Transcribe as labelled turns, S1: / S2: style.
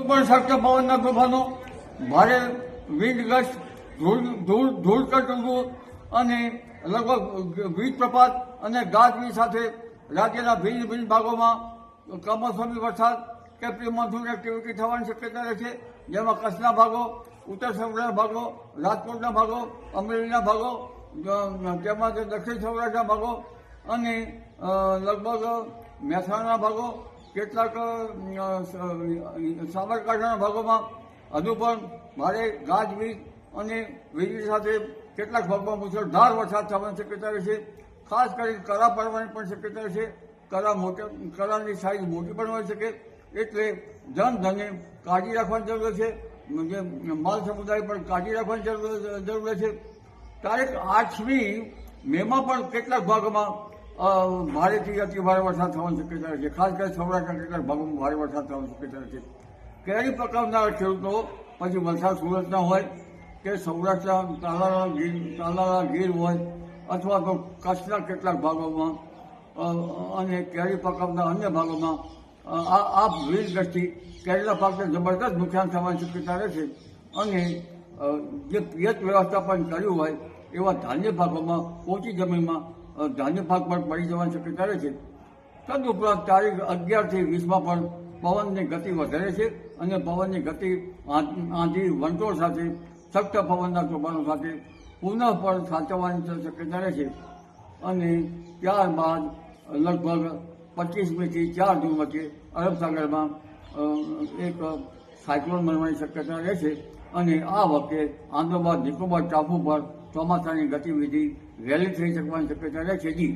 S1: પણ શકતા પવનના તોફાનો, ભારે વિન્ડ ગસ્ટ, ધૂળ કટવું અને લગભગ વીજ પ્રપાત અને ગાજવીજ સાથે રાજ્યના ભિન્ન ભિન્ન ભાગોમાં કમોસમી વરસાદ કે પ્રી મોન્સૂન એક્ટિવિટી થવાની શક્યતા રહે છે, જેમાં કચ્છના ભાગો, ઉત્તર સૌરાષ્ટ્રના ભાગો, રાજકોટના ભાગો, અમરેલીના ભાગો, તેમાં દક્ષિણ સૌરાષ્ટ્રના ભાગો અને લગભગ મહેસાણાના ભાગો, કેટલાક સાબરકાંઠાના ભાગોમાં હજુ પણ ભારે ગાજવીજ અને વીજળી સાથે કેટલાક ભાગમાં મુશળધાર વરસાદ થવાની શક્યતા રહેશે. ખાસ કરીને કરા પડવાની પણ શક્યતા રહેશે. કરાની સાઇઝ મોટી પણ હોઈ શકે, એટલે જનધને કાળજી રાખવાની જરૂર છે. માલ સમુદાય પણ કાળજી રાખવાની જરૂર છે. તારીખ 8મી મેમાં પણ કેટલાક ભાગોમાં ભારેથી અતિભારે વરસાદ થવાની શક્યતા છે. ખાસ કરીને સૌરાષ્ટ્રના કેટલાક ભાગોમાં ભારે વરસાદ થવાની શક્યતા છે. કેરી પકવનાર ખેડૂતો પછી વલસાડ સુરતના હોય કે સૌરાષ્ટ્રના તાલાળા ગીર હોય અથવા તો કચ્છના કેટલાક ભાગોમાં અને કેરી પકવનાર અન્ય ભાગોમાં આ વીજ ગસ્ટથી કેરીના પાકને જબરદસ્ત નુકસાન થવાની શક્યતા રહેશે અને જે પિયત વ્યવસ્થાપન કર્યું હોય એવા ધાન્ય પાકોમાં ઓછી જમીનમાં ધાન્ય પાક પણ પડી જવાની શક્યતા રહે છે. તદુપરાંત તારીખ 11થી 20માં પણ પવનની ગતિ વધારે છે અને પવનની ગતિ આંધી વંટોળ સાથે સખ્ત પવનના તોફાનો સાથે પુનઃ પણ સાચવવાની શક્યતા રહે છે અને ત્યારબાદ લગભગ 25મીથી 4 જૂન વચ્ચે અરબ સાગરમાં એક સાયક્લોન બનવાની શક્યતા રહે છે અને આ વખતે આંદામાન નિકોબાર ટાપુ પર ચોમાસાની ગતિવિધિ વહેલી થઈ શકવાની શક્યતા રહે છે.